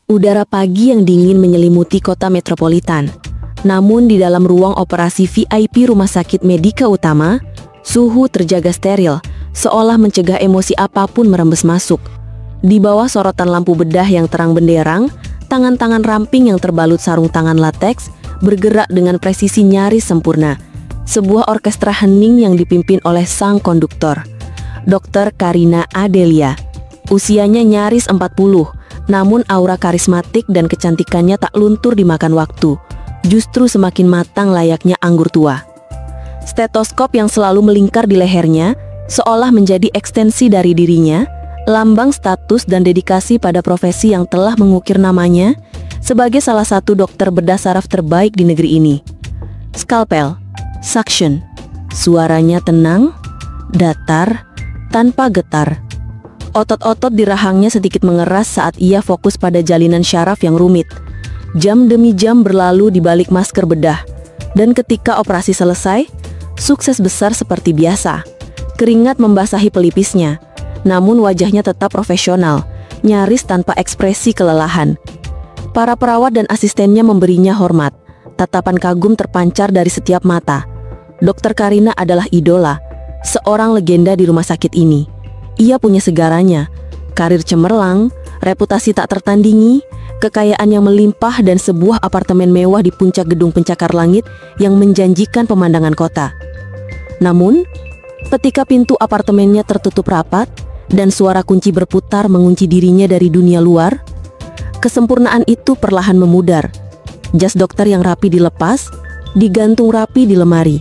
Udara pagi yang dingin menyelimuti kota metropolitan. Namun di dalam ruang operasi VIP Rumah Sakit Medika Utama, suhu terjaga steril, seolah mencegah emosi apapun merembes masuk. Di bawah sorotan lampu bedah yang terang benderang, tangan-tangan ramping yang terbalut sarung tangan lateks bergerak dengan presisi nyaris sempurna. Sebuah orkestra hening yang dipimpin oleh sang konduktor, Dr. Karina Adelia. Usianya nyaris 40. Namun aura karismatik dan kecantikannya tak luntur dimakan waktu, justru semakin matang layaknya anggur tua. Stetoskop yang selalu melingkar di lehernya, seolah menjadi ekstensi dari dirinya, lambang status dan dedikasi pada profesi yang telah mengukir namanya sebagai salah satu dokter bedah saraf terbaik di negeri ini. Skalpel, suction, suaranya tenang, datar, tanpa getar. Otot-otot di rahangnya sedikit mengeras saat ia fokus pada jalinan syaraf yang rumit. Jam demi jam berlalu di balik masker bedah. Dan ketika operasi selesai, sukses besar seperti biasa. Keringat membasahi pelipisnya. Namun wajahnya tetap profesional, nyaris tanpa ekspresi kelelahan. Para perawat dan asistennya memberinya hormat. Tatapan kagum terpancar dari setiap mata. Dr. Karina adalah idola, seorang legenda di rumah sakit ini. Ia punya segaranya, karir cemerlang, reputasi tak tertandingi, kekayaan yang melimpah dan sebuah apartemen mewah di puncak gedung pencakar langit yang menjanjikan pemandangan kota. Namun, ketika pintu apartemennya tertutup rapat dan suara kunci berputar mengunci dirinya dari dunia luar, kesempurnaan itu perlahan memudar. Jas dokter yang rapi dilepas, digantung rapi di lemari.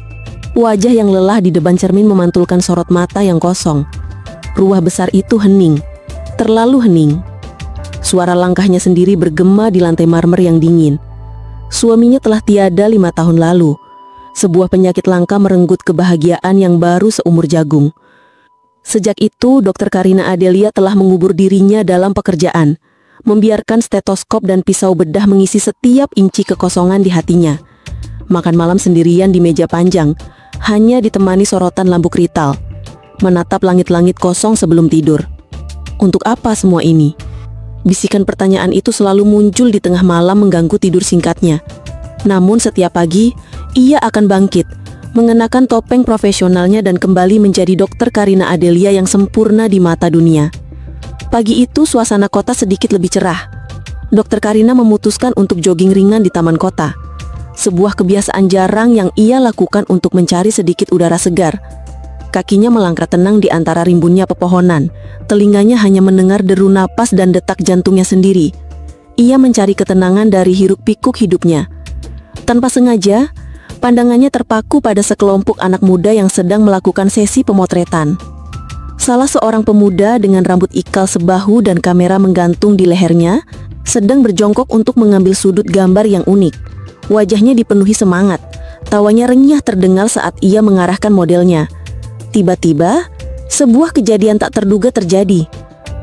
Wajah yang lelah di depan cermin memantulkan sorot mata yang kosong. Ruah besar itu hening, terlalu hening. Suara langkahnya sendiri bergema di lantai marmer yang dingin. Suaminya telah tiada 5 tahun lalu. Sebuah penyakit langka merenggut kebahagiaan yang baru seumur jagung. Sejak itu, Dr. Karina Adelia telah mengubur dirinya dalam pekerjaan, membiarkan stetoskop dan pisau bedah mengisi setiap inci kekosongan di hatinya. Makan malam sendirian di meja panjang, hanya ditemani sorotan lampu krital. Menatap langit-langit kosong sebelum tidur. Untuk apa semua ini? Bisikan pertanyaan itu selalu muncul di tengah malam mengganggu tidur singkatnya. Namun setiap pagi, ia akan bangkit, mengenakan topeng profesionalnya dan kembali menjadi Dr. Karina Adelia yang sempurna di mata dunia. Pagi itu suasana kota sedikit lebih cerah. Dr. Karina memutuskan untuk jogging ringan di taman kota. Sebuah kebiasaan jarang yang ia lakukan untuk mencari sedikit udara segar. Kakinya melangkah tenang di antara rimbunnya pepohonan. Telinganya hanya mendengar deru napas dan detak jantungnya sendiri. Ia mencari ketenangan dari hiruk-pikuk hidupnya. Tanpa sengaja, pandangannya terpaku pada sekelompok anak muda yang sedang melakukan sesi pemotretan. Salah seorang pemuda dengan rambut ikal sebahu dan kamera menggantung di lehernya sedang berjongkok untuk mengambil sudut gambar yang unik. Wajahnya dipenuhi semangat. Tawanya renyah terdengar saat ia mengarahkan modelnya. Tiba-tiba, sebuah kejadian tak terduga terjadi.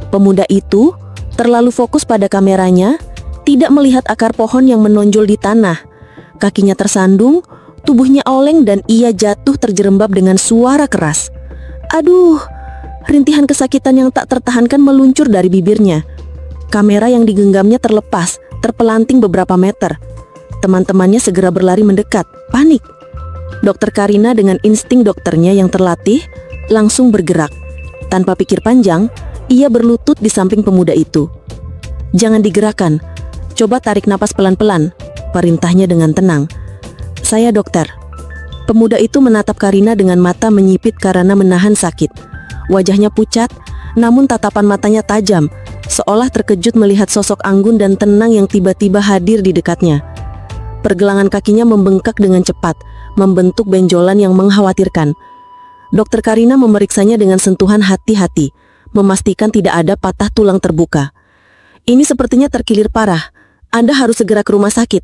Pemuda itu terlalu fokus pada kameranya, tidak melihat akar pohon yang menonjol di tanah. Kakinya tersandung, tubuhnya oleng dan ia jatuh terjerembab dengan suara keras. Aduh, rintihan kesakitan yang tak tertahankan meluncur dari bibirnya. Kamera yang digenggamnya terlepas, terpelanting beberapa meter. Teman-temannya segera berlari mendekat, panik. Dr. Karina dengan insting dokternya yang terlatih langsung bergerak. Tanpa pikir panjang, ia berlutut di samping pemuda itu. Jangan digerakkan, coba tarik napas pelan-pelan, perintahnya dengan tenang. Saya dokter. Pemuda itu menatap Karina dengan mata menyipit karena menahan sakit. Wajahnya pucat, namun tatapan matanya tajam, seolah terkejut melihat sosok anggun dan tenang yang tiba-tiba hadir di dekatnya. Pergelangan kakinya membengkak dengan cepat, membentuk benjolan yang mengkhawatirkan. Dokter Karina memeriksanya dengan sentuhan hati-hati, memastikan tidak ada patah tulang terbuka. Ini sepertinya terkilir parah. Anda harus segera ke rumah sakit.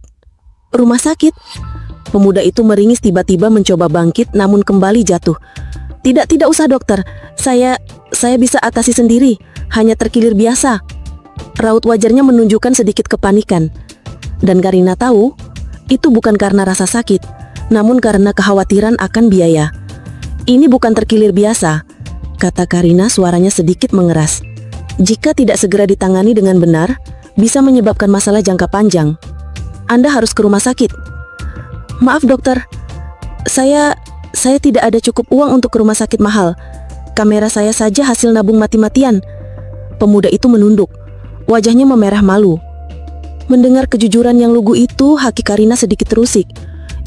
Rumah sakit? Pemuda itu meringis tiba-tiba mencoba bangkit namun kembali jatuh. Tidak usah dokter. Saya bisa atasi sendiri. Hanya terkilir biasa. Raut wajarnya menunjukkan sedikit kepanikan. Dan Karina tahu, itu bukan karena rasa sakit, namun karena kekhawatiran akan biaya. Ini bukan terkilir biasa, kata Karina, suaranya sedikit mengeras. Jika tidak segera ditangani dengan benar, bisa menyebabkan masalah jangka panjang. Anda harus ke rumah sakit. Maaf dokter, saya tidak ada cukup uang untuk ke rumah sakit mahal. Kamera saya saja hasil nabung mati-matian. Pemuda itu menunduk, wajahnya memerah malu. Mendengar kejujuran yang lugu itu, hati Karina sedikit terusik.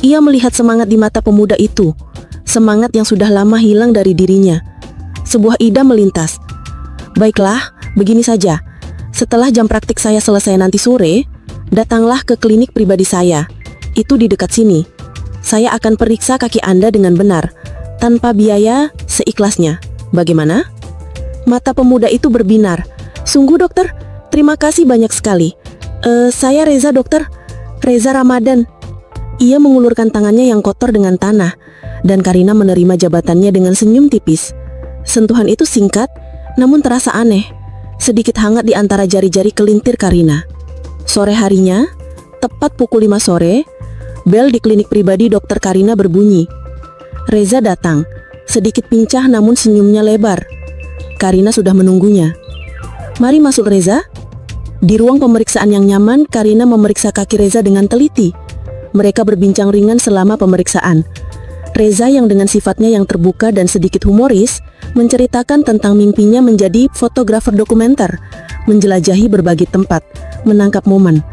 Ia melihat semangat di mata pemuda itu, semangat yang sudah lama hilang dari dirinya. Sebuah ide melintas. Baiklah, begini saja. Setelah jam praktik saya selesai nanti sore, datanglah ke klinik pribadi saya. Itu di dekat sini. Saya akan periksa kaki Anda dengan benar, tanpa biaya, seikhlasnya. Bagaimana? Mata pemuda itu berbinar. Sungguh dokter, terima kasih banyak sekali. Saya Reza dokter, Reza Ramadan. Ia mengulurkan tangannya yang kotor dengan tanah, dan Karina menerima jabatannya dengan senyum tipis. Sentuhan itu singkat, namun terasa aneh. Sedikit hangat di antara jari-jari kelintir Karina. Sore harinya, tepat pukul 5 sore, bel di klinik pribadi dokter Karina berbunyi. Reza datang, sedikit pincah namun senyumnya lebar. Karina sudah menunggunya. Mari masuk Reza. Di ruang pemeriksaan yang nyaman, Karina memeriksa kaki Reza dengan teliti. Mereka berbincang ringan selama pemeriksaan. Reza yang dengan sifatnya yang terbuka dan sedikit humoris, menceritakan tentang mimpinya menjadi fotografer dokumenter, menjelajahi berbagai tempat, menangkap momen.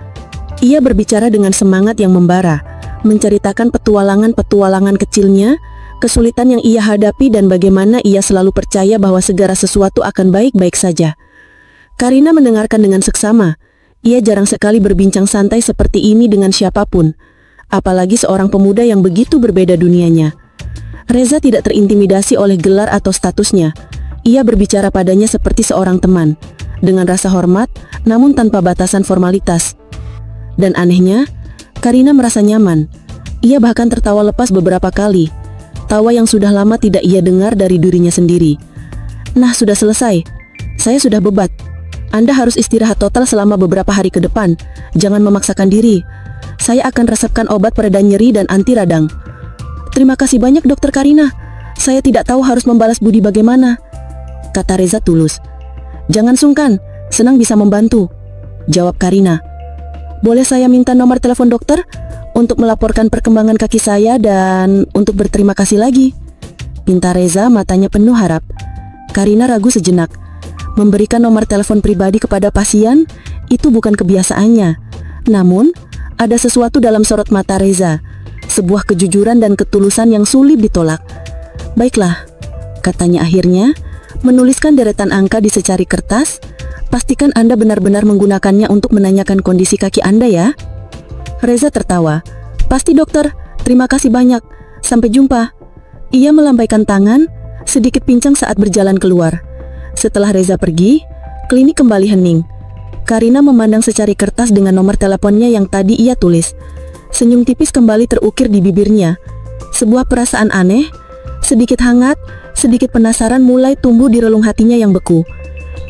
Ia berbicara dengan semangat yang membara, menceritakan petualangan-petualangan kecilnya, kesulitan yang ia hadapi dan bagaimana ia selalu percaya bahwa segala sesuatu akan baik-baik saja. Karina mendengarkan dengan seksama. Ia jarang sekali berbincang santai seperti ini dengan siapapun, apalagi seorang pemuda yang begitu berbeda dunianya. Reza tidak terintimidasi oleh gelar atau statusnya. Ia berbicara padanya seperti seorang teman, dengan rasa hormat, namun tanpa batasan formalitas. Dan anehnya, Karina merasa nyaman. Ia bahkan tertawa lepas beberapa kali, tawa yang sudah lama tidak ia dengar dari dirinya sendiri. Nah, sudah selesai. Saya sudah bebat. Anda harus istirahat total selama beberapa hari ke depan. Jangan memaksakan diri. Saya akan resepkan obat pereda nyeri dan anti radang. Terima kasih banyak dokter Karina. Saya tidak tahu harus membalas budi bagaimana, kata Reza tulus. Jangan sungkan, senang bisa membantu, jawab Karina. Boleh saya minta nomor telepon dokter untuk melaporkan perkembangan kaki saya dan untuk berterima kasih lagi, pinta Reza, matanya penuh harap. Karina ragu sejenak. Memberikan nomor telepon pribadi kepada pasien itu bukan kebiasaannya. Namun, ada sesuatu dalam sorot mata Reza, sebuah kejujuran dan ketulusan yang sulit ditolak. Baiklah, katanya akhirnya, menuliskan deretan angka di secari kertas. Pastikan Anda benar-benar menggunakannya untuk menanyakan kondisi kaki Anda ya. Reza tertawa. Pasti dokter, terima kasih banyak. Sampai jumpa. Ia melambaikan tangan, sedikit pincang saat berjalan keluar. Setelah Reza pergi, klinik kembali hening. Karina memandang secari kertas dengan nomor teleponnya yang tadi ia tulis. Senyum tipis kembali terukir di bibirnya. Sebuah perasaan aneh, sedikit hangat, sedikit penasaran mulai tumbuh di relung hatinya yang beku.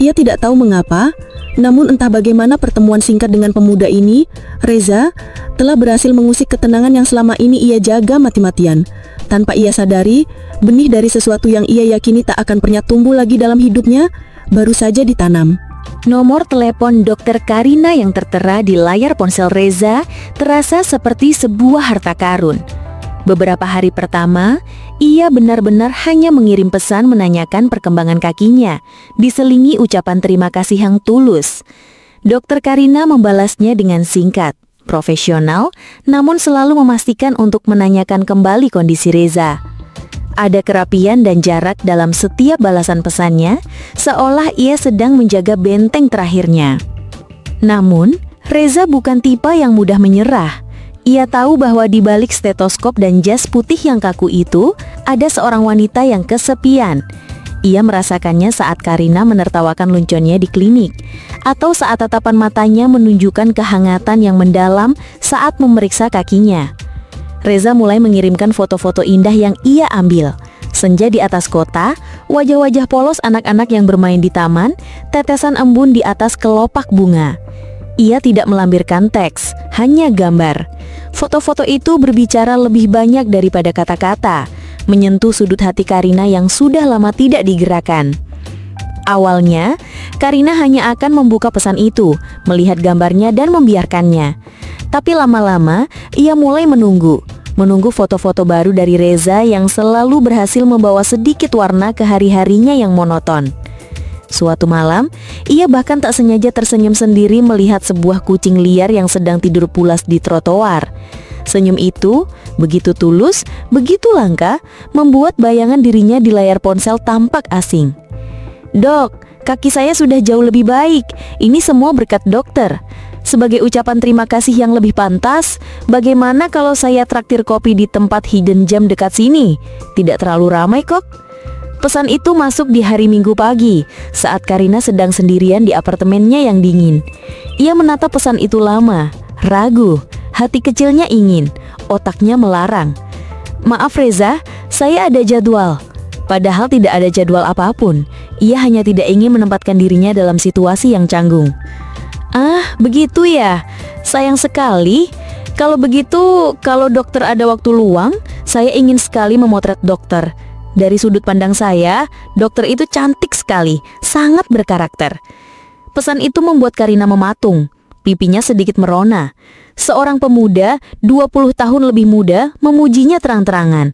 Ia tidak tahu mengapa, namun entah bagaimana pertemuan singkat dengan pemuda ini, Reza, telah berhasil mengusik ketenangan yang selama ini ia jaga mati-matian. Tanpa ia sadari, benih dari sesuatu yang ia yakini tak akan pernah tumbuh lagi dalam hidupnya, baru saja ditanam. Nomor telepon dokter Karina yang tertera di layar ponsel Reza terasa seperti sebuah harta karun. Beberapa hari pertama, ia benar-benar hanya mengirim pesan menanyakan perkembangan kakinya, diselingi ucapan terima kasih yang tulus. Dokter Karina membalasnya dengan singkat, profesional, namun selalu memastikan untuk menanyakan kembali kondisi Reza. Ada kerapian dan jarak dalam setiap balasan pesannya, seolah ia sedang menjaga benteng terakhirnya. Namun, Reza bukan tipe yang mudah menyerah. Ia tahu bahwa di balik stetoskop dan jas putih yang kaku itu, ada seorang wanita yang kesepian. Ia merasakannya saat Karina menertawakan lunconnya di klinik, atau saat tatapan matanya menunjukkan kehangatan yang mendalam saat memeriksa kakinya. Reza mulai mengirimkan foto-foto indah yang ia ambil. Senja di atas kota, wajah-wajah polos anak-anak yang bermain di taman, tetesan embun di atas kelopak bunga. Ia tidak melampirkan teks, hanya gambar. Foto-foto itu berbicara lebih banyak daripada kata-kata, menyentuh sudut hati Karina yang sudah lama tidak digerakkan. Awalnya, Karina hanya akan membuka pesan itu, melihat gambarnya dan membiarkannya. Tapi lama-lama, ia mulai menunggu foto-foto baru dari Reza yang selalu berhasil membawa sedikit warna ke hari-harinya yang monoton. Suatu malam, ia bahkan tak sengaja tersenyum sendiri melihat sebuah kucing liar yang sedang tidur pulas di trotoar. Senyum itu, begitu tulus, begitu langka, membuat bayangan dirinya di layar ponsel tampak asing. "Dok, kaki saya sudah jauh lebih baik. Ini semua berkat dokter. Sebagai ucapan terima kasih yang lebih pantas, bagaimana kalau saya traktir kopi di tempat hidden gem dekat sini? Tidak terlalu ramai kok." Pesan itu masuk di hari Minggu pagi, saat Karina sedang sendirian di apartemennya yang dingin. Ia menatap pesan itu lama, ragu, hati kecilnya ingin, otaknya melarang. "Maaf Reza, saya ada jadwal." Padahal tidak ada jadwal apapun. Ia hanya tidak ingin menempatkan dirinya dalam situasi yang canggung. "Ah, begitu ya. Sayang sekali. Kalau begitu, kalau dokter ada waktu luang, saya ingin sekali memotret dokter. Dari sudut pandang saya, dokter itu cantik sekali, sangat berkarakter." Pesan itu membuat Karina mematung. Pipinya sedikit merona. Seorang pemuda 20 tahun lebih muda memujinya terang-terangan.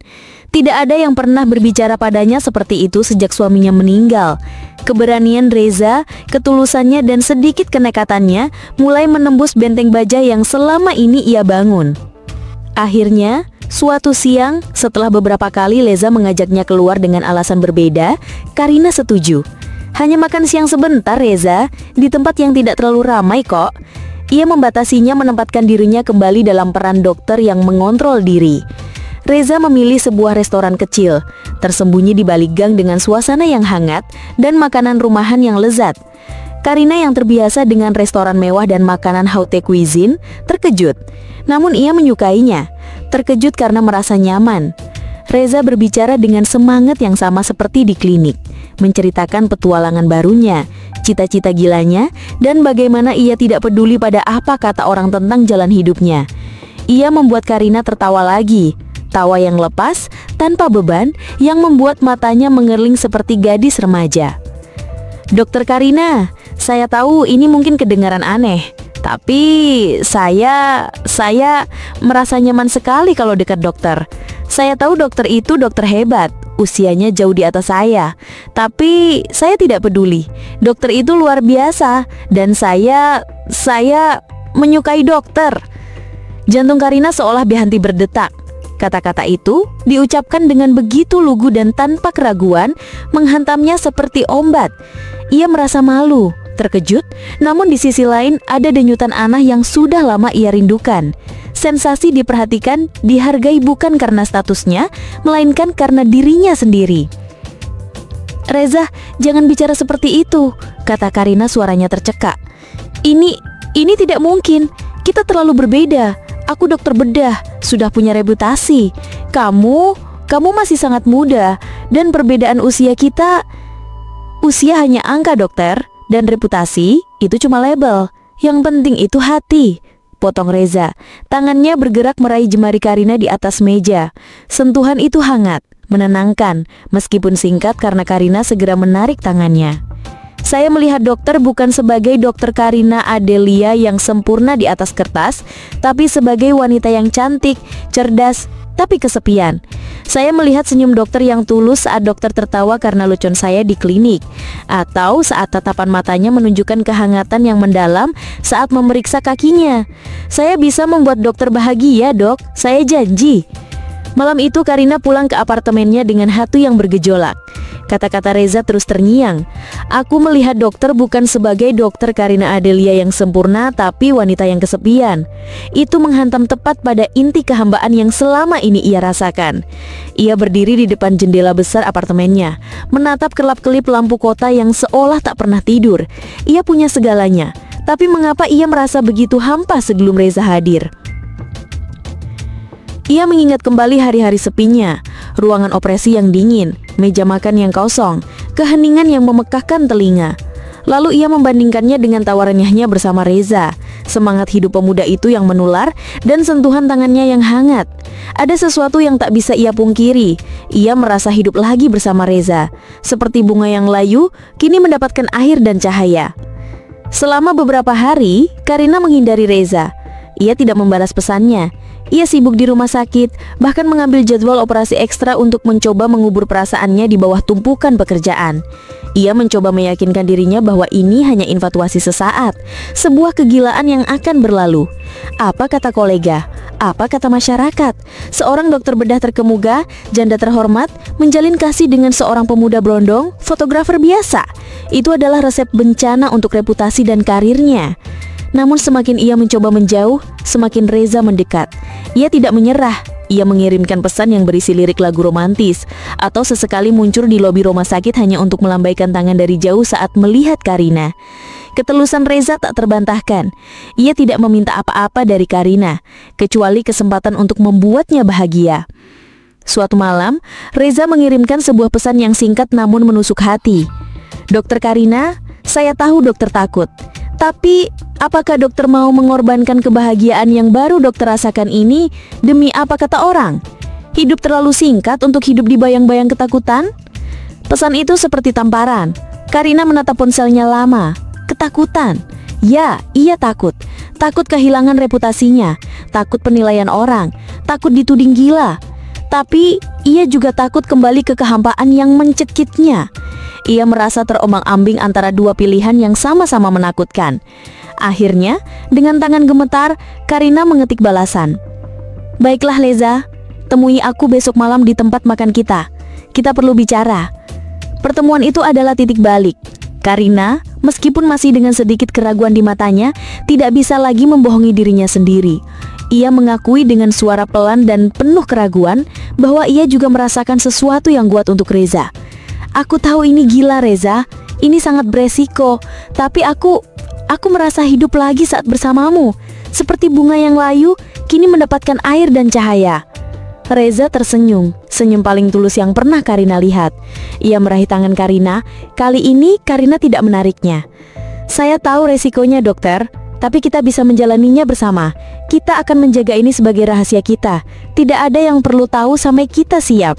Tidak ada yang pernah berbicara padanya seperti itu sejak suaminya meninggal. Keberanian Reza, ketulusannya dan sedikit kenekatannya mulai menembus benteng baja yang selama ini ia bangun. Akhirnya, suatu siang, setelah beberapa kali Reza mengajaknya keluar dengan alasan berbeda, Karina setuju. "Hanya makan siang sebentar Reza, di tempat yang tidak terlalu ramai kok." Ia membatasinya menempatkan dirinya kembali dalam peran dokter yang mengontrol diri. Reza memilih sebuah restoran kecil, tersembunyi di balik gang dengan suasana yang hangat dan makanan rumahan yang lezat. Karina yang terbiasa dengan restoran mewah dan makanan haute cuisine, terkejut. Namun ia menyukainya, terkejut karena merasa nyaman. Reza berbicara dengan semangat yang sama seperti di klinik, menceritakan petualangan barunya, cita-cita gilanya, dan bagaimana ia tidak peduli pada apa kata orang tentang jalan hidupnya. Ia membuat Karina tertawa lagi, tawa yang lepas, tanpa beban, yang membuat matanya mengerling seperti gadis remaja. "Dokter Karina, saya tahu ini mungkin kedengaran aneh, tapi saya merasa nyaman sekali kalau dekat dokter. Saya tahu dokter itu dokter hebat, usianya jauh di atas saya, tapi saya tidak peduli. Dokter itu luar biasa, dan saya menyukai dokter." Jantung Karina seolah berhenti berdetak. Kata-kata itu diucapkan dengan begitu lugu dan tanpa keraguan, menghantamnya seperti ombak. Ia merasa malu, terkejut, namun di sisi lain ada denyutan anah yang sudah lama ia rindukan. Sensasi diperhatikan, dihargai bukan karena statusnya, melainkan karena dirinya sendiri. "Reza, jangan bicara seperti itu," kata Karina suaranya tercekak. Ini tidak mungkin. Kita terlalu berbeda. Aku dokter bedah, sudah punya reputasi. Kamu masih sangat muda, dan perbedaan usia hanya angka dokter, dan reputasi itu cuma label. Yang penting itu hati, potong Reza. Tangannya bergerak meraih jemari Karina di atas meja. Sentuhan itu hangat, menenangkan, meskipun singkat karena Karina segera menarik tangannya. "Saya melihat dokter bukan sebagai dokter Karina Adelia yang sempurna di atas kertas, tapi sebagai wanita yang cantik, cerdas, tapi kesepian. Saya melihat senyum dokter yang tulus saat dokter tertawa karena lelucon saya di klinik, atau saat tatapan matanya menunjukkan kehangatan yang mendalam saat memeriksa kakinya. Saya bisa membuat dokter bahagia, Dok, saya janji." Malam itu Karina pulang ke apartemennya dengan hati yang bergejolak. Kata-kata Reza terus terngiang. "Aku melihat dokter bukan sebagai dokter Karina Adelia yang sempurna, tapi wanita yang kesepian." Itu menghantam tepat pada inti kehambaan yang selama ini ia rasakan. Ia berdiri di depan jendela besar apartemennya, menatap kelap-kelip lampu kota yang seolah tak pernah tidur. Ia punya segalanya, tapi mengapa ia merasa begitu hampa sebelum Reza hadir? Ia mengingat kembali hari-hari sepinya, ruangan operasi yang dingin, meja makan yang kosong, keheningan yang memekakkan telinga. Lalu ia membandingkannya dengan tawarannya bersama Reza. Semangat hidup pemuda itu yang menular dan sentuhan tangannya yang hangat. Ada sesuatu yang tak bisa ia pungkiri. Ia merasa hidup lagi bersama Reza. Seperti bunga yang layu, kini mendapatkan air dan cahaya. Selama beberapa hari, Karina menghindari Reza. Ia tidak membalas pesannya. Ia sibuk di rumah sakit, bahkan mengambil jadwal operasi ekstra untuk mencoba mengubur perasaannya di bawah tumpukan pekerjaan. Ia mencoba meyakinkan dirinya bahwa ini hanya infatuasi sesaat, sebuah kegilaan yang akan berlalu. Apa kata kolega? Apa kata masyarakat? Seorang dokter bedah terkemuka, janda terhormat, menjalin kasih dengan seorang pemuda berondong, fotografer biasa. Itu adalah resep bencana untuk reputasi dan karirnya. Namun semakin ia mencoba menjauh, semakin Reza mendekat. Ia tidak menyerah. Ia mengirimkan pesan yang berisi lirik lagu romantis, atau sesekali muncul di lobi rumah sakit hanya untuk melambaikan tangan dari jauh saat melihat Karina. Ketulusan Reza tak terbantahkan. Ia tidak meminta apa-apa dari Karina, kecuali kesempatan untuk membuatnya bahagia. Suatu malam, Reza mengirimkan sebuah pesan yang singkat namun menusuk hati. "Dokter Karina, saya tahu dokter takut. Tapi, apakah dokter mau mengorbankan kebahagiaan yang baru dokter rasakan ini demi apa kata orang? Hidup terlalu singkat untuk hidup di bayang-bayang ketakutan?" Pesan itu seperti tamparan. Karina menatap ponselnya lama. Ketakutan. Ya, ia takut. Takut kehilangan reputasinya. Takut penilaian orang. Takut dituding gila. Tapi, ia juga takut kembali ke kehampaan yang mencekiknya. Ia merasa terombang-ambing antara dua pilihan yang sama-sama menakutkan. Akhirnya, dengan tangan gemetar, Karina mengetik balasan. "Baiklah Reza, temui aku besok malam di tempat makan kita. Kita perlu bicara." Pertemuan itu adalah titik balik. Karina, meskipun masih dengan sedikit keraguan di matanya, tidak bisa lagi membohongi dirinya sendiri. Ia mengakui dengan suara pelan dan penuh keraguan bahwa ia juga merasakan sesuatu yang kuat untuk Reza. "Aku tahu ini gila Reza, ini sangat beresiko, tapi aku merasa hidup lagi saat bersamamu. Seperti bunga yang layu, kini mendapatkan air dan cahaya." Reza tersenyum, senyum paling tulus yang pernah Karina lihat. Ia meraih tangan Karina. Kali ini Karina tidak menariknya. "Saya tahu resikonya dokter, tapi kita bisa menjalaninya bersama. Kita akan menjaga ini sebagai rahasia kita. Tidak ada yang perlu tahu sampai kita siap."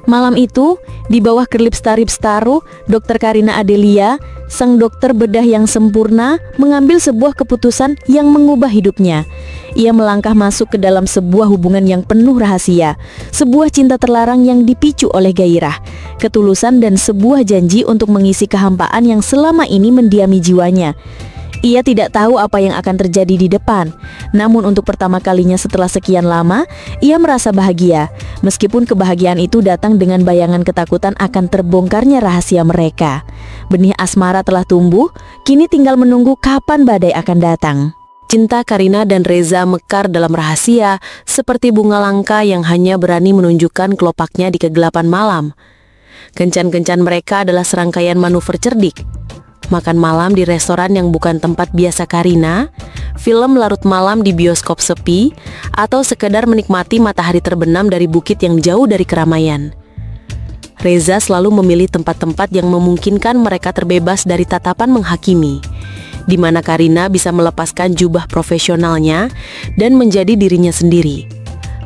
Malam itu, di bawah kerlip Starip-Staru, Dokter Karina Adelia, sang dokter bedah yang sempurna, mengambil sebuah keputusan yang mengubah hidupnya. Ia melangkah masuk ke dalam sebuah hubungan yang penuh rahasia, sebuah cinta terlarang yang dipicu oleh gairah, ketulusan dan sebuah janji untuk mengisi kehampaan yang selama ini mendiami jiwanya. Ia tidak tahu apa yang akan terjadi di depan. Namun untuk pertama kalinya setelah sekian lama, ia merasa bahagia. Meskipun kebahagiaan itu datang dengan bayangan ketakutan akan terbongkarnya rahasia mereka. Benih asmara telah tumbuh, kini tinggal menunggu kapan badai akan datang. Cinta Karina dan Reza mekar dalam rahasia, seperti bunga langka yang hanya berani menunjukkan kelopaknya di kegelapan malam. Kencan-kencan mereka adalah serangkaian manuver cerdik. Makan malam di restoran yang bukan tempat biasa Karina, film larut malam di bioskop sepi, atau sekedar menikmati matahari terbenam dari bukit yang jauh dari keramaian. Reza selalu memilih tempat-tempat yang memungkinkan mereka terbebas dari tatapan menghakimi, di mana Karina bisa melepaskan jubah profesionalnya dan menjadi dirinya sendiri.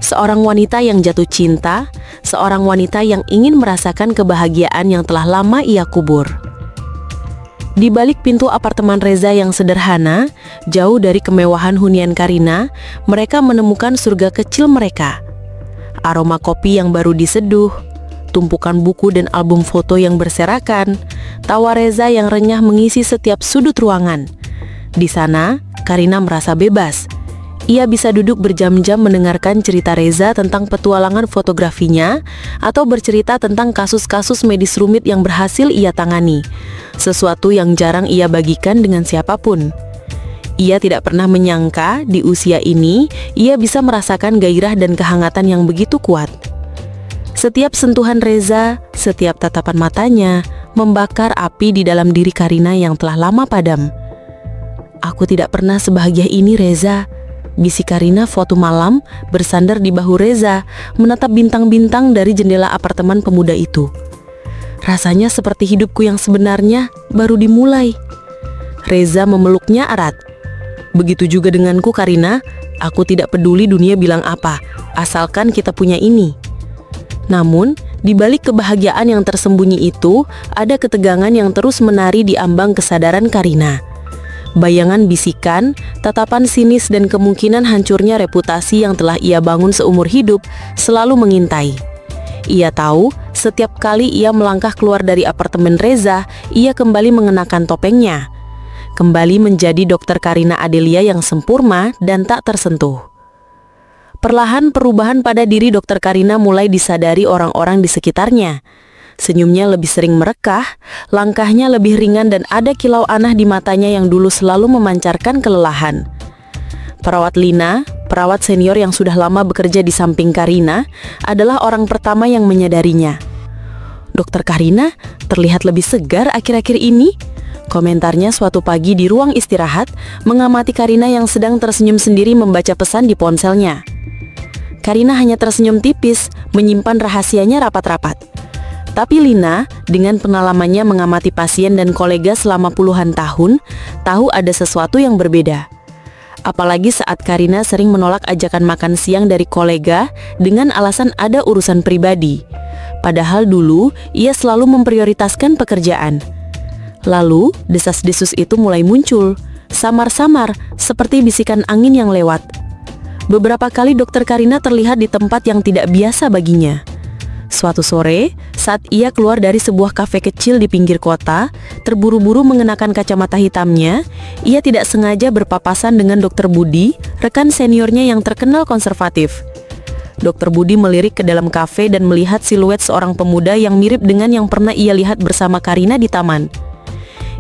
Seorang wanita yang jatuh cinta, seorang wanita yang ingin merasakan kebahagiaan yang telah lama ia kubur. Di balik pintu apartemen Reza yang sederhana, jauh dari kemewahan hunian Karina, mereka menemukan surga kecil mereka. Aroma kopi yang baru diseduh, tumpukan buku dan album foto yang berserakan, tawa Reza yang renyah mengisi setiap sudut ruangan. Di sana, Karina merasa bebas. Ia bisa duduk berjam-jam mendengarkan cerita Reza tentang petualangan fotografinya atau bercerita tentang kasus-kasus medis rumit yang berhasil ia tangani, sesuatu yang jarang ia bagikan dengan siapapun. Ia tidak pernah menyangka di usia ini ia bisa merasakan gairah dan kehangatan yang begitu kuat. Setiap sentuhan Reza, setiap tatapan matanya membakar api di dalam diri Karina yang telah lama padam. "Aku tidak pernah sebahagia ini Reza," bisik Karina foto malam bersandar di bahu Reza, menatap bintang-bintang dari jendela apartemen pemuda itu. "Rasanya seperti hidupku yang sebenarnya baru dimulai." Reza memeluknya erat. Begitu juga denganku, Karina. Aku tidak peduli dunia bilang apa, asalkan kita punya ini. Namun, di balik kebahagiaan yang tersembunyi itu, ada ketegangan yang terus menari di ambang kesadaran Karina. Bayangan bisikan, tatapan sinis dan kemungkinan hancurnya reputasi yang telah ia bangun seumur hidup selalu mengintai. Ia tahu, setiap kali ia melangkah keluar dari apartemen Reza, ia kembali mengenakan topengnya. Kembali menjadi Dokter Karina Adelia yang sempurna dan tak tersentuh. Perlahan perubahan pada diri Dokter Karina mulai disadari orang-orang di sekitarnya. Senyumnya lebih sering merekah, langkahnya lebih ringan dan ada kilau anah di matanya yang dulu selalu memancarkan kelelahan. Perawat Lina, perawat senior yang sudah lama bekerja di samping Karina, adalah orang pertama yang menyadarinya. Dokter Karina terlihat lebih segar akhir-akhir ini. Komentarnya suatu pagi di ruang istirahat, mengamati Karina yang sedang tersenyum sendiri membaca pesan di ponselnya. Karina hanya tersenyum tipis, menyimpan rahasianya rapat-rapat. Tapi Lina, dengan pengalamannya mengamati pasien dan kolega selama puluhan tahun, tahu ada sesuatu yang berbeda. Apalagi saat Karina sering menolak ajakan makan siang dari kolega dengan alasan ada urusan pribadi. Padahal dulu, ia selalu memprioritaskan pekerjaan. Lalu, desas-desus itu mulai muncul, samar-samar, seperti bisikan angin yang lewat. Beberapa kali Dokter Karina terlihat di tempat yang tidak biasa baginya. Suatu sore, saat ia keluar dari sebuah kafe kecil di pinggir kota, terburu-buru mengenakan kacamata hitamnya, ia tidak sengaja berpapasan dengan Dokter Budi, rekan seniornya yang terkenal konservatif. Dokter Budi melirik ke dalam kafe dan melihat siluet seorang pemuda yang mirip dengan yang pernah ia lihat bersama Karina di taman.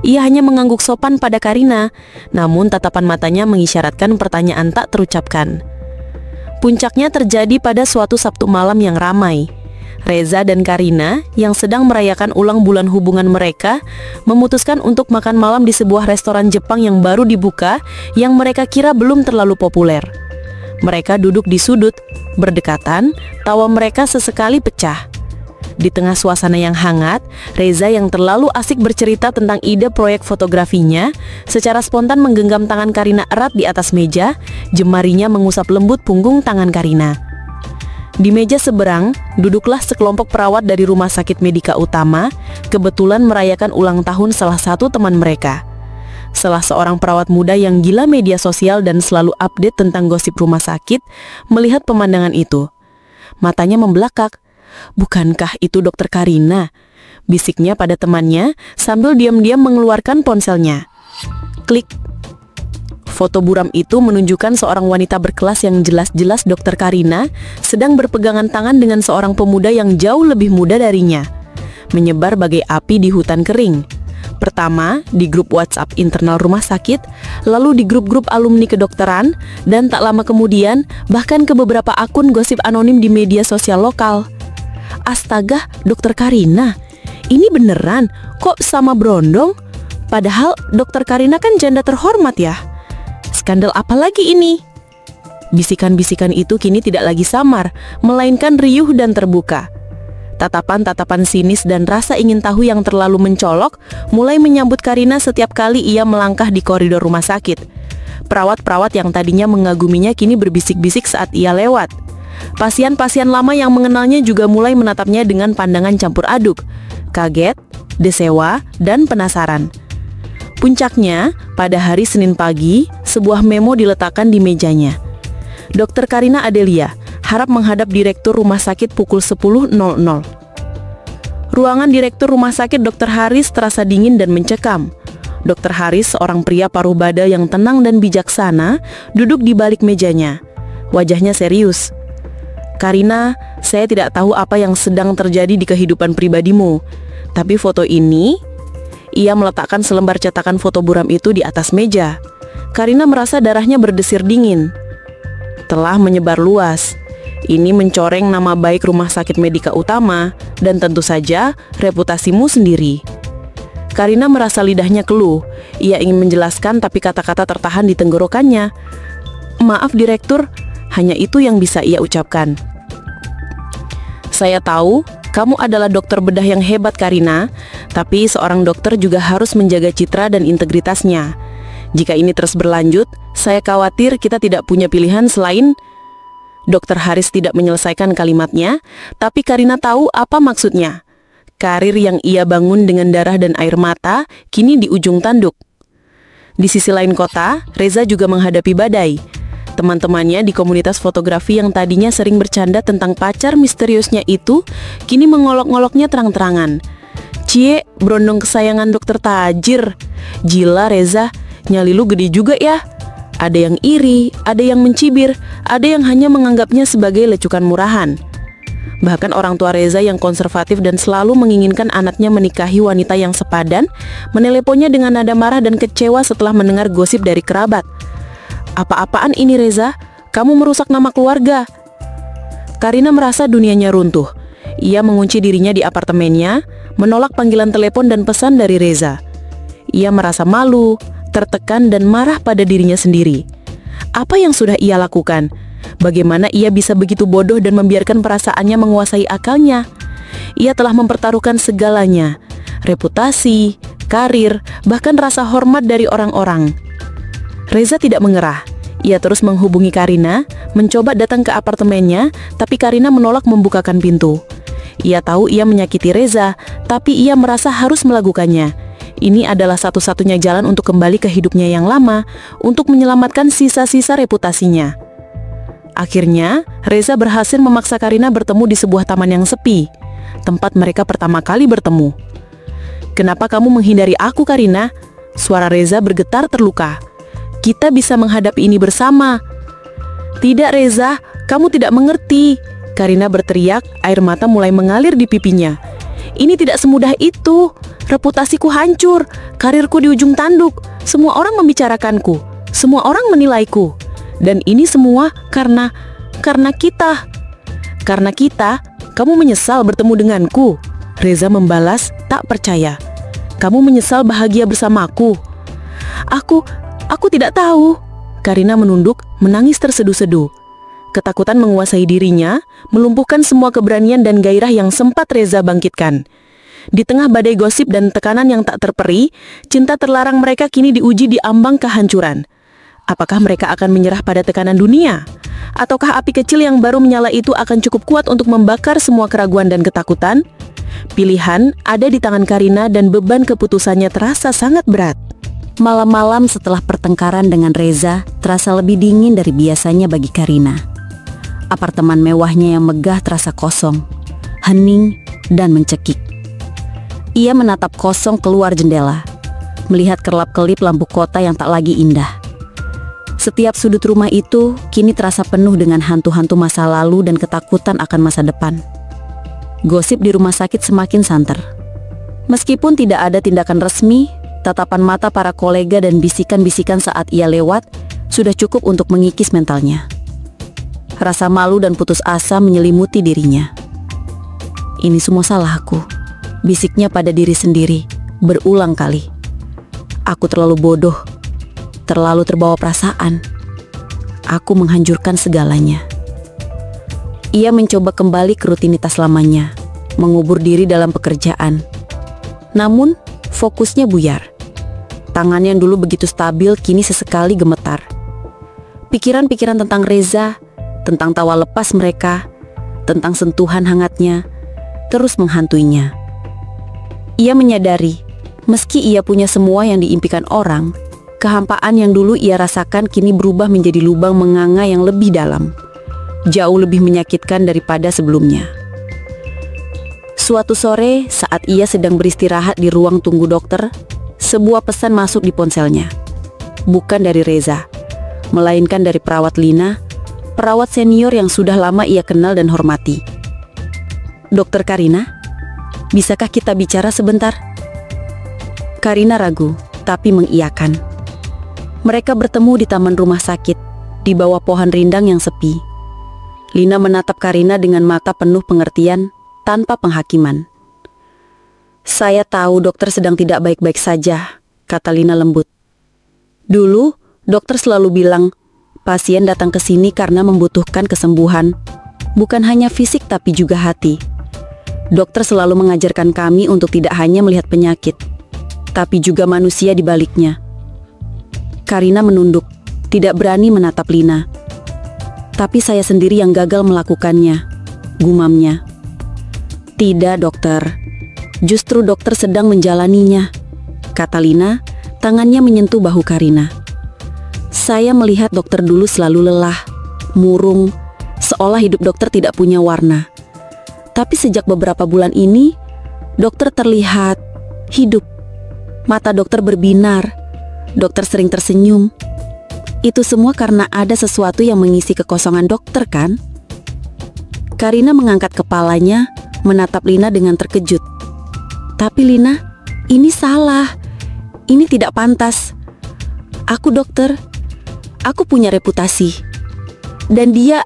Ia hanya mengangguk sopan pada Karina, namun tatapan matanya mengisyaratkan pertanyaan tak terucapkan. Puncaknya terjadi pada suatu Sabtu malam yang ramai. Reza dan Karina, yang sedang merayakan ulang bulan hubungan mereka, memutuskan untuk makan malam di sebuah restoran Jepang yang baru dibuka, yang mereka kira belum terlalu populer. Mereka duduk di sudut, berdekatan, tawa mereka sesekali pecah. Di tengah suasana yang hangat, Reza yang terlalu asik bercerita tentang ide proyek fotografinya, secara spontan menggenggam tangan Karina erat di atas meja, jemarinya mengusap lembut punggung tangan Karina. Di meja seberang, duduklah sekelompok perawat dari Rumah Sakit Medika Utama, kebetulan merayakan ulang tahun salah satu teman mereka. Salah seorang perawat muda yang gila media sosial dan selalu update tentang gosip rumah sakit, melihat pemandangan itu. Matanya membelakak. "Bukankah itu Dokter Karina?" bisiknya pada temannya sambil diam-diam mengeluarkan ponselnya. Klik. Foto buram itu menunjukkan seorang wanita berkelas yang jelas-jelas Dokter Karina sedang berpegangan tangan dengan seorang pemuda yang jauh lebih muda darinya, menyebar bagai api di hutan kering. Pertama, di grup WhatsApp internal rumah sakit, lalu di grup-grup alumni kedokteran, dan tak lama kemudian bahkan ke beberapa akun gosip anonim di media sosial lokal. Astaga, Dokter Karina, ini beneran kok sama Brondong? Padahal Dokter Karina kan janda terhormat ya. Skandal apa lagi ini? Bisikan-bisikan itu kini tidak lagi samar, melainkan riuh dan terbuka. Tatapan-tatapan sinis dan rasa ingin tahu yang terlalu mencolok mulai menyambut Karina setiap kali ia melangkah di koridor rumah sakit. Perawat-perawat yang tadinya mengaguminya kini berbisik-bisik saat ia lewat. Pasien-pasien lama yang mengenalnya juga mulai menatapnya dengan pandangan campur aduk, kaget, desewa, dan penasaran. Puncaknya, pada hari Senin pagi, sebuah memo diletakkan di mejanya. Dokter Karina Adelia harap menghadap Direktur Rumah Sakit pukul 10.00. Ruangan Direktur Rumah Sakit Dr. Haris terasa dingin dan mencekam. Dr. Haris, seorang pria paruh bada yang tenang dan bijaksana, duduk di balik mejanya. Wajahnya serius. "Karina, saya tidak tahu apa yang sedang terjadi di kehidupan pribadimu, tapi foto ini..." Ia meletakkan selembar cetakan foto buram itu di atas meja. Karina merasa darahnya berdesir dingin. "Telah menyebar luas. Ini mencoreng nama baik Rumah Sakit Medika Utama, dan tentu saja reputasimu sendiri." Karina merasa lidahnya keluh. Ia ingin menjelaskan tapi kata-kata tertahan di tenggorokannya. "Maaf Direktur," hanya itu yang bisa ia ucapkan. "Saya tahu kamu adalah dokter bedah yang hebat Karina, tapi seorang dokter juga harus menjaga citra dan integritasnya. Jika ini terus berlanjut, saya khawatir kita tidak punya pilihan selain... Dr. Haris tidak menyelesaikan kalimatnya, tapi Karina tahu apa maksudnya. Karir yang ia bangun dengan darah dan air mata, kini di ujung tanduk. Di sisi lain kota, Reza juga menghadapi badai. Teman-temannya di komunitas fotografi yang tadinya sering bercanda tentang pacar misteriusnya itu, kini mengolok-ngoloknya terang-terangan. "Cie, berondong kesayangan dokter Tajir. Gila Reza, nyali lu gede juga ya." Ada yang iri, ada yang mencibir, ada yang hanya menganggapnya sebagai lecukan murahan. Bahkan orang tua Reza yang konservatif dan selalu menginginkan anaknya menikahi wanita yang sepadan, meneleponnya dengan nada marah dan kecewa setelah mendengar gosip dari kerabat. "Apa-apaan ini Reza? Kamu merusak nama keluarga." Karina merasa dunianya runtuh. Ia mengunci dirinya di apartemennya, menolak panggilan telepon dan pesan dari Reza. Ia merasa malu, tertekan dan marah pada dirinya sendiri. Apa yang sudah ia lakukan? Bagaimana ia bisa begitu bodoh dan membiarkan perasaannya menguasai akalnya? Ia telah mempertaruhkan segalanya, reputasi, karir, bahkan rasa hormat dari orang-orang. Reza tidak mengerah. Ia terus menghubungi Karina, mencoba datang ke apartemennya, tapi Karina menolak membukakan pintu. Ia tahu ia menyakiti Reza, tapi ia merasa harus melakukannya. Ini adalah satu-satunya jalan untuk kembali ke hidupnya yang lama, untuk menyelamatkan sisa-sisa reputasinya. Akhirnya, Reza berhasil memaksa Karina bertemu di sebuah taman yang sepi, tempat mereka pertama kali bertemu. "Kenapa kamu menghindari aku, Karina?" Suara Reza bergetar terluka. "Kita bisa menghadapi ini bersama." "Tidak Reza, kamu tidak mengerti." Karina berteriak, air mata mulai mengalir di pipinya. "Ini tidak semudah itu. Reputasiku hancur, karirku di ujung tanduk. Semua orang membicarakanku, semua orang menilaiku. Dan ini semua karena kita. Karena kita, kamu menyesal bertemu denganku." Reza membalas, tak percaya. "Kamu menyesal bahagia bersamaku?" Aku tidak tahu." Karina menunduk, menangis terseduh-seduh. Ketakutan menguasai dirinya, melumpuhkan semua keberanian dan gairah yang sempat Reza bangkitkan. Di tengah badai gosip dan tekanan yang tak terperi, cinta terlarang mereka kini diuji di ambang kehancuran. Apakah mereka akan menyerah pada tekanan dunia? Ataukah api kecil yang baru menyala itu akan cukup kuat untuk membakar semua keraguan dan ketakutan? Pilihan ada di tangan Karina dan beban keputusannya terasa sangat berat. Malam-malam setelah pertengkaran dengan Reza terasa lebih dingin dari biasanya bagi Karina. Apartemen mewahnya yang megah terasa kosong, hening, dan mencekik. Ia menatap kosong keluar jendela, melihat kerlap-kelip lampu kota yang tak lagi indah. Setiap sudut rumah itu kini terasa penuh dengan hantu-hantu masa lalu dan ketakutan akan masa depan. Gosip di rumah sakit semakin santer. Meskipun tidak ada tindakan resmi, tatapan mata para kolega dan bisikan-bisikan saat ia lewat sudah cukup untuk mengikis mentalnya. Rasa malu dan putus asa menyelimuti dirinya. "Ini semua salahku," bisiknya pada diri sendiri berulang kali. "Aku terlalu bodoh, terlalu terbawa perasaan. Aku menghancurkan segalanya." Ia mencoba kembali ke rutinitas lamanya, mengubur diri dalam pekerjaan. Namun, fokusnya buyar. Tangan yang dulu begitu stabil kini sesekali gemetar. Pikiran-pikiran tentang Reza, tentang tawa lepas mereka, tentang sentuhan hangatnya, terus menghantuinya. Ia menyadari, meski ia punya semua yang diimpikan orang, kehampaan yang dulu ia rasakan kini berubah menjadi lubang menganga yang lebih dalam, jauh lebih menyakitkan daripada sebelumnya. Suatu sore, saat ia sedang beristirahat di ruang tunggu dokter, sebuah pesan masuk di ponselnya. Bukan dari Reza, melainkan dari perawat Lina, perawat senior yang sudah lama ia kenal dan hormati. "Dokter Karina, bisakah kita bicara sebentar?" Karina ragu, tapi mengiyakan. Mereka bertemu di taman rumah sakit, di bawah pohon rindang yang sepi. Lina menatap Karina dengan mata penuh pengertian, tanpa penghakiman. "Saya tahu dokter sedang tidak baik-baik saja," kata Lina lembut. "Dulu, dokter selalu bilang, pasien datang ke sini karena membutuhkan kesembuhan, bukan hanya fisik tapi juga hati. Dokter selalu mengajarkan kami untuk tidak hanya melihat penyakit, tapi juga manusia di baliknya." Karina menunduk, tidak berani menatap Lina. Tapi saya sendiri yang gagal melakukannya, gumamnya. Tidak, dokter. Justru dokter sedang menjalaninya, kata Lina, tangannya menyentuh bahu Karina. Saya melihat dokter dulu selalu lelah, murung, seolah hidup dokter tidak punya warna. Tapi sejak beberapa bulan ini, dokter terlihat hidup. Mata dokter berbinar, dokter sering tersenyum. Itu semua karena ada sesuatu yang mengisi kekosongan dokter, kan? Karina mengangkat kepalanya, menatap Lina dengan terkejut. Tapi Lina, ini salah. Ini tidak pantas. Aku dokter. Aku punya reputasi. Dan dia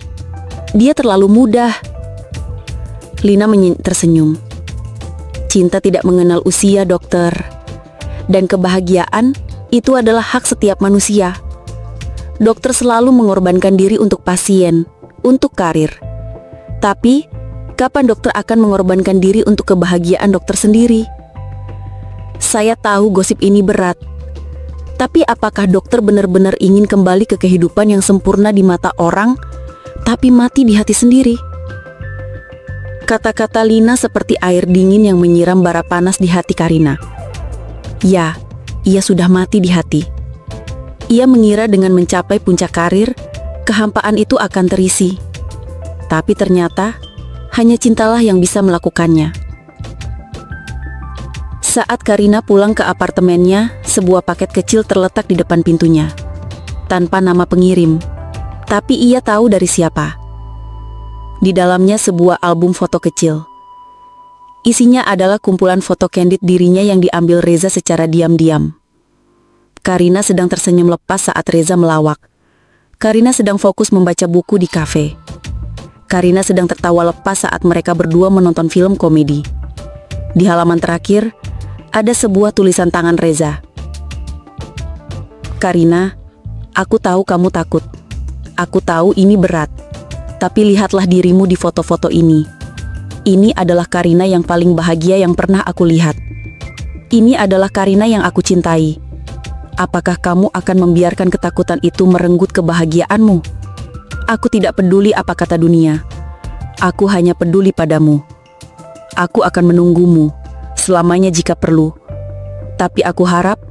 terlalu mudah. Lina tersenyum. Cinta tidak mengenal usia, dokter. Dan kebahagiaan itu adalah hak setiap manusia. Dokter selalu mengorbankan diri untuk pasien, untuk karir. Tapi, kapan dokter akan mengorbankan diri untuk kebahagiaan dokter sendiri? Saya tahu gosip ini berat. Tapi apakah dokter benar-benar ingin kembali ke kehidupan yang sempurna di mata orang, tapi mati di hati sendiri? Kata-kata Lina seperti air dingin yang menyiram bara panas di hati Karina. Ya, ia sudah mati di hati. Ia mengira dengan mencapai puncak karir, kehampaan itu akan terisi. Tapi ternyata, hanya cintalah yang bisa melakukannya. Saat Karina pulang ke apartemennya, sebuah paket kecil terletak di depan pintunya. Tanpa nama pengirim. Tapi ia tahu dari siapa. Di dalamnya sebuah album foto kecil. Isinya adalah kumpulan foto candid dirinya yang diambil Reza secara diam-diam. Karina sedang tersenyum lepas saat Reza melawak. Karina sedang fokus membaca buku di kafe. Karina sedang tertawa lepas saat mereka berdua menonton film komedi. Di halaman terakhir, ada sebuah tulisan tangan Reza. Karina, aku tahu kamu takut. Aku tahu ini berat. Tapi lihatlah dirimu di foto-foto ini. Ini adalah Karina yang paling bahagia yang pernah aku lihat. Ini adalah Karina yang aku cintai. Apakah kamu akan membiarkan ketakutan itu merenggut kebahagiaanmu? Aku tidak peduli apa kata dunia. Aku hanya peduli padamu. Aku akan menunggumu selamanya jika perlu. Tapi aku harap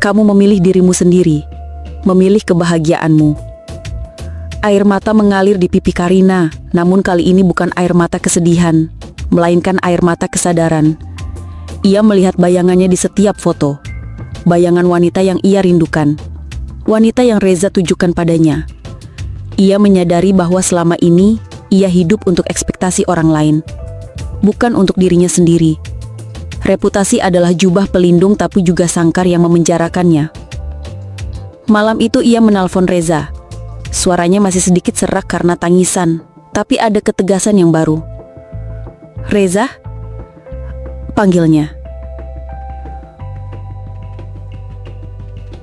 kamu memilih dirimu sendiri, memilih kebahagiaanmu. Air mata mengalir di pipi Karina, namun kali ini bukan air mata kesedihan, melainkan air mata kesadaran. Ia melihat bayangannya di setiap foto. Bayangan wanita yang ia rindukan, wanita yang Reza tujukan padanya. Ia menyadari bahwa selama ini ia hidup untuk ekspektasi orang lain, bukan untuk dirinya sendiri. Reputasi adalah jubah pelindung tapi juga sangkar yang memenjarakannya. Malam itu ia menelpon Reza. Suaranya masih sedikit serak karena tangisan, tapi ada ketegasan yang baru. Reza? Panggilnya.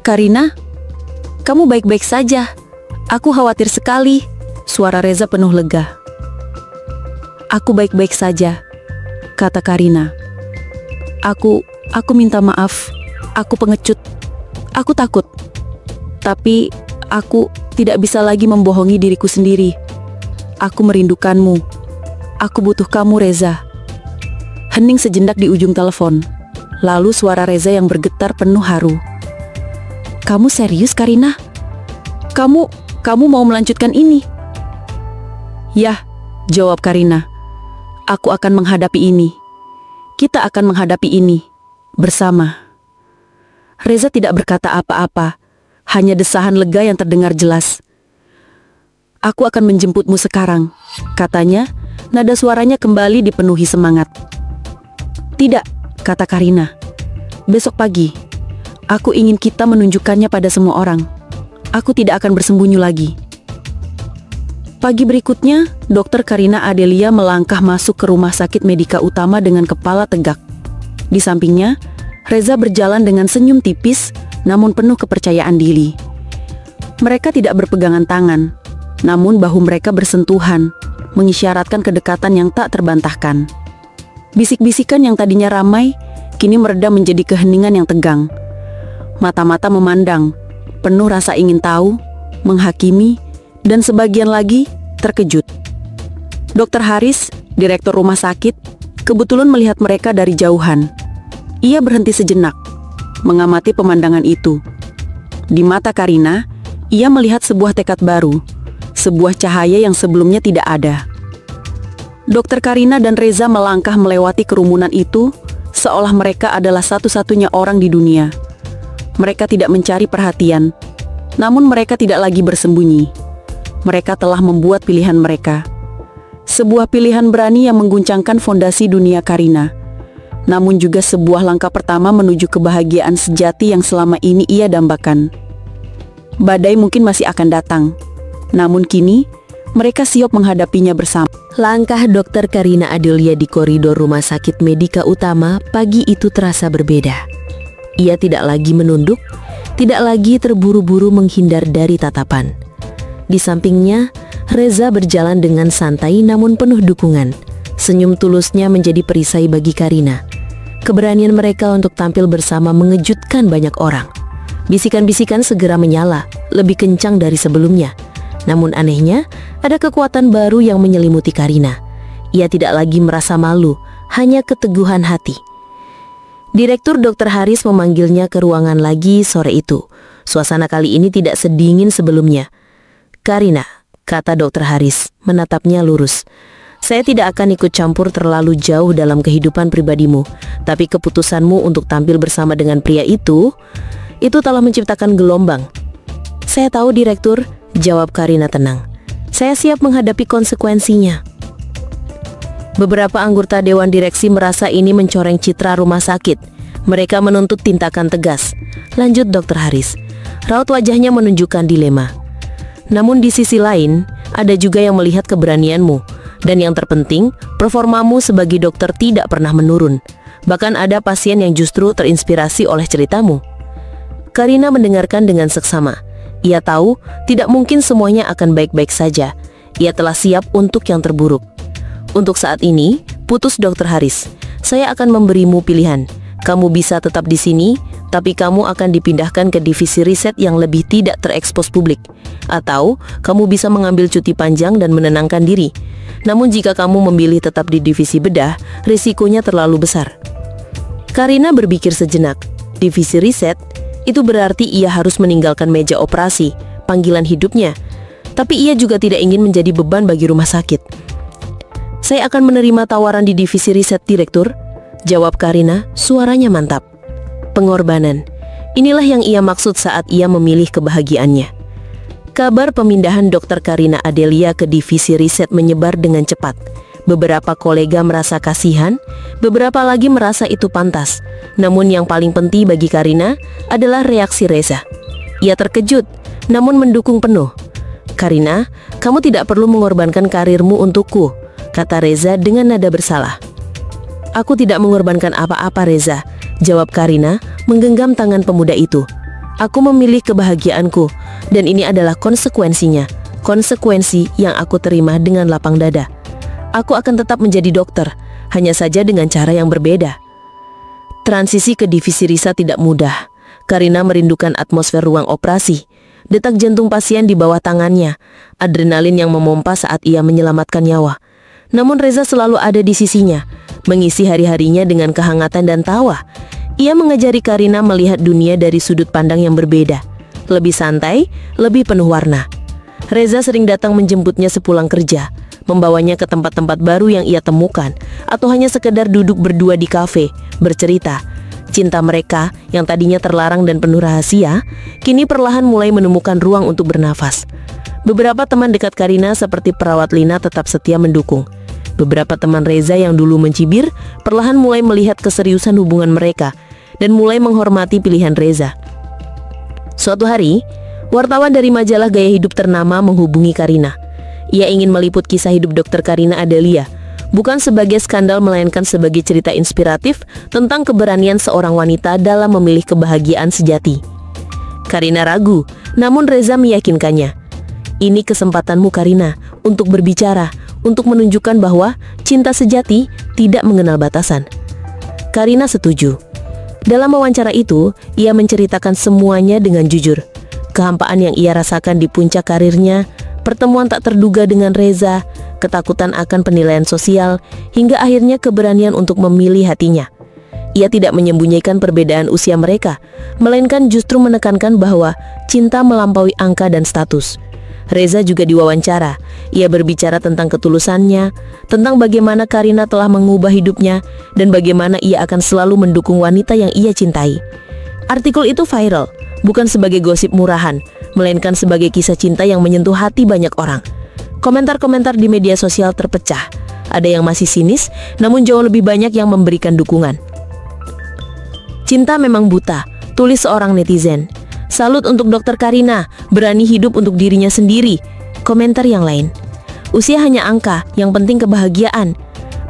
Karina, kamu baik-baik saja. Aku khawatir sekali. Suara Reza penuh lega. Aku baik-baik saja, kata Karina. Aku minta maaf. Aku pengecut. Aku takut. Tapi aku tidak bisa lagi membohongi diriku sendiri. Aku merindukanmu. Aku butuh kamu, Reza. Hening sejenak di ujung telepon. Lalu suara Reza yang bergetar penuh haru. Kamu serius, Karina? Kamu mau melanjutkan ini? Yah, jawab Karina. Aku akan menghadapi ini. Kita akan menghadapi ini bersama. Reza tidak berkata apa-apa, hanya desahan lega yang terdengar jelas. Aku akan menjemputmu sekarang, katanya. Nada suaranya kembali dipenuhi semangat. Tidak, kata Karina. Besok pagi. Aku ingin kita menunjukkannya pada semua orang. Aku tidak akan bersembunyi lagi. Pagi berikutnya, Dokter Karina Adelia melangkah masuk ke rumah sakit Medika Utama dengan kepala tegak. Di sampingnya, Reza berjalan dengan senyum tipis, namun penuh kepercayaan diri. Mereka tidak berpegangan tangan, namun bahu mereka bersentuhan, mengisyaratkan kedekatan yang tak terbantahkan. Bisik-bisikan yang tadinya ramai, kini meredam menjadi keheningan yang tegang. Mata-mata memandang, penuh rasa ingin tahu, menghakimi, dan sebagian lagi terkejut. Dr. Haris, direktur rumah sakit, kebetulan melihat mereka dari jauhan. Ia berhenti sejenak, mengamati pemandangan itu. Di mata Karina, ia melihat sebuah tekad baru, sebuah cahaya yang sebelumnya tidak ada. Dokter Karina dan Reza melangkah melewati kerumunan itu, seolah mereka adalah satu-satunya orang di dunia. Mereka tidak mencari perhatian, namun mereka tidak lagi bersembunyi. Mereka telah membuat pilihan mereka. Sebuah pilihan berani yang mengguncangkan fondasi dunia Karina, namun juga sebuah langkah pertama menuju kebahagiaan sejati yang selama ini ia dambakan. Badai mungkin masih akan datang, namun kini mereka siap menghadapinya bersama. Langkah Dokter Karina Adelia di koridor Rumah Sakit Medika Utama pagi itu terasa berbeda. Ia tidak lagi menunduk, tidak lagi terburu-buru menghindar dari tatapan. Di sampingnya, Reza berjalan dengan santai namun penuh dukungan. Senyum tulusnya menjadi perisai bagi Karina. Keberanian mereka untuk tampil bersama mengejutkan banyak orang. Bisikan-bisikan segera menyala, lebih kencang dari sebelumnya. Namun anehnya, ada kekuatan baru yang menyelimuti Karina. Ia tidak lagi merasa malu, hanya keteguhan hati. Direktur Dr. Haris memanggilnya ke ruangan lagi sore itu. Suasana kali ini tidak sedingin sebelumnya. "Karina," kata Dr. Haris, menatapnya lurus. "Saya tidak akan ikut campur terlalu jauh dalam kehidupan pribadimu, tapi keputusanmu untuk tampil bersama dengan pria itu telah menciptakan gelombang." "Saya tahu, Direktur," jawab Karina tenang. "Saya siap menghadapi konsekuensinya." Beberapa anggota Dewan Direksi merasa ini mencoreng citra rumah sakit. Mereka menuntut tindakan tegas. Lanjut Dr. Haris. Raut wajahnya menunjukkan dilema. Namun di sisi lain, ada juga yang melihat keberanianmu. Dan yang terpenting, performamu sebagai dokter tidak pernah menurun. Bahkan ada pasien yang justru terinspirasi oleh ceritamu. Karina mendengarkan dengan seksama. Ia tahu tidak mungkin semuanya akan baik-baik saja. Ia telah siap untuk yang terburuk. "Untuk saat ini, putus Dr. Haris. Saya akan memberimu pilihan. Kamu bisa tetap di sini, tapi kamu akan dipindahkan ke divisi riset yang lebih tidak terekspos publik. Atau, kamu bisa mengambil cuti panjang dan menenangkan diri. Namun jika kamu memilih tetap di divisi bedah, risikonya terlalu besar." Karina berpikir sejenak. Divisi riset, itu berarti ia harus meninggalkan meja operasi, panggilan hidupnya. Tapi ia juga tidak ingin menjadi beban bagi rumah sakit. "Saya akan menerima tawaran di divisi riset, Direktur," jawab Karina, suaranya mantap. Pengorbanan, inilah yang ia maksud saat ia memilih kebahagiaannya. Kabar pemindahan Dr. Karina Adelia ke divisi riset menyebar dengan cepat. Beberapa kolega merasa kasihan, beberapa lagi merasa itu pantas. Namun yang paling penting bagi Karina adalah reaksi Reza. Ia terkejut, namun mendukung penuh. "Karina, kamu tidak perlu mengorbankan karirmu untukku," kata Reza dengan nada bersalah. "Aku tidak mengorbankan apa-apa, Reza," jawab Karina, menggenggam tangan pemuda itu. "Aku memilih kebahagiaanku, dan ini adalah konsekuensinya. Konsekuensi yang aku terima dengan lapang dada. Aku akan tetap menjadi dokter, hanya saja dengan cara yang berbeda." Transisi ke divisi riset tidak mudah. Karina merindukan atmosfer ruang operasi, detak jantung pasien di bawah tangannya, adrenalin yang memompa saat ia menyelamatkan nyawa. Namun Reza selalu ada di sisinya, mengisi hari-harinya dengan kehangatan dan tawa. Ia mengajari Karina melihat dunia dari sudut pandang yang berbeda, lebih santai, lebih penuh warna. Reza sering datang menjemputnya sepulang kerja, membawanya ke tempat-tempat baru yang ia temukan, atau hanya sekedar duduk berdua di kafe, bercerita. Cinta mereka yang tadinya terlarang dan penuh rahasia, kini perlahan mulai menemukan ruang untuk bernafas. Beberapa teman dekat Karina seperti perawat Lina tetap setia mendukung. Beberapa teman Reza yang dulu mencibir, perlahan mulai melihat keseriusan hubungan mereka, dan mulai menghormati pilihan Reza. Suatu hari, wartawan dari majalah gaya hidup ternama menghubungi Karina. Ia ingin meliput kisah hidup Dr. Karina Adelia, bukan sebagai skandal melainkan sebagai cerita inspiratif tentang keberanian seorang wanita dalam memilih kebahagiaan sejati. Karina ragu, namun Reza meyakinkannya. "Ini kesempatanmu, Karina, untuk berbicara, untuk menunjukkan bahwa cinta sejati tidak mengenal batasan." Karina setuju. Dalam wawancara itu, ia menceritakan semuanya dengan jujur. kehampaan yang ia rasakan di puncak karirnya, pertemuan tak terduga dengan Reza, ketakutan akan penilaian sosial, hingga akhirnya keberanian untuk memilih hatinya. Ia tidak menyembunyikan perbedaan usia mereka, melainkan justru menekankan bahwa cinta melampaui angka dan status. Reza juga diwawancara. Ia berbicara tentang ketulusannya, tentang bagaimana Karina telah mengubah hidupnya, dan bagaimana ia akan selalu mendukung wanita yang ia cintai. Artikel itu viral, bukan sebagai gosip murahan, melainkan sebagai kisah cinta yang menyentuh hati banyak orang. Komentar-komentar di media sosial terpecah. Ada yang masih sinis, namun jauh lebih banyak yang memberikan dukungan. Cinta memang buta, tulis seorang netizen. Salut untuk Dokter Karina, berani hidup untuk dirinya sendiri. Komentar yang lain. Usia hanya angka, yang penting kebahagiaan.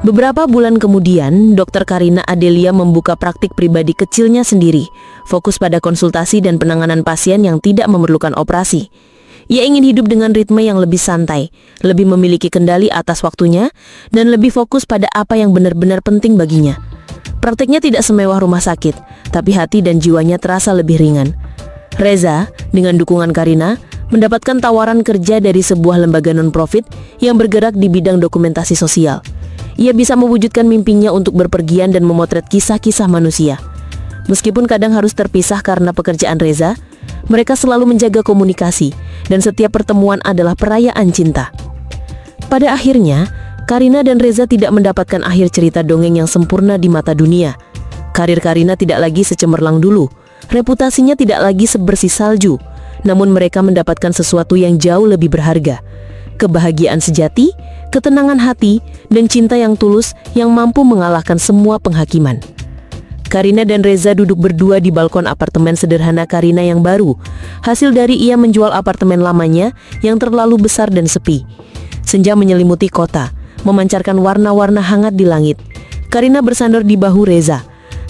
Beberapa bulan kemudian, Dokter Karina Adelia membuka praktik pribadi kecilnya sendiri, fokus pada konsultasi dan penanganan pasien yang tidak memerlukan operasi. Ia ingin hidup dengan ritme yang lebih santai, lebih memiliki kendali atas waktunya, dan lebih fokus pada apa yang benar-benar penting baginya. Praktiknya tidak semewah rumah sakit, tapi hati dan jiwanya terasa lebih ringan. Reza, dengan dukungan Karina, mendapatkan tawaran kerja dari sebuah lembaga non-profit yang bergerak di bidang dokumentasi sosial. Ia bisa mewujudkan mimpinya untuk berpergian dan memotret kisah-kisah manusia. Meskipun kadang harus terpisah karena pekerjaan Reza, mereka selalu menjaga komunikasi, dan setiap pertemuan adalah perayaan cinta. Pada akhirnya, Karina dan Reza tidak mendapatkan akhir cerita dongeng yang sempurna di mata dunia. Karir Karina tidak lagi secemerlang dulu. Reputasinya tidak lagi sebersih salju, namun mereka mendapatkan sesuatu yang jauh lebih berharga. Kebahagiaan sejati, ketenangan hati, dan cinta yang tulus yang mampu mengalahkan semua penghakiman. Karina dan Reza duduk berdua di balkon apartemen sederhana Karina yang baru, hasil dari ia menjual apartemen lamanya yang terlalu besar dan sepi. Senja menyelimuti kota, memancarkan warna-warna hangat di langit. Karina bersandar di bahu Reza.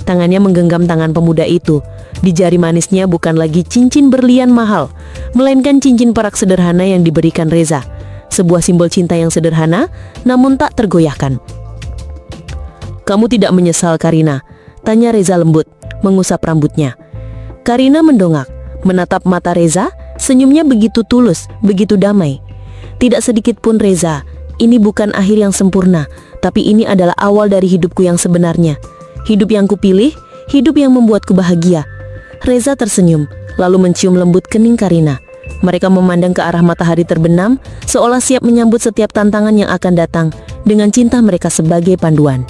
Tangannya menggenggam tangan pemuda itu. Di jari manisnya bukan lagi cincin berlian mahal, melainkan cincin perak sederhana yang diberikan Reza. Sebuah simbol cinta yang sederhana, namun tak tergoyahkan. "Kamu tidak menyesal, Karina?" tanya Reza lembut, mengusap rambutnya. Karina mendongak, menatap mata Reza, senyumnya begitu tulus, begitu damai. "Tidak sedikit pun, Reza. Ini bukan akhir yang sempurna, tapi ini adalah awal dari hidupku yang sebenarnya. Hidup yang kupilih, hidup yang membuatku bahagia." Reza tersenyum, lalu mencium lembut kening Karina. Mereka memandang ke arah matahari terbenam, seolah siap menyambut setiap tantangan yang akan datang, dengan cinta mereka sebagai panduan.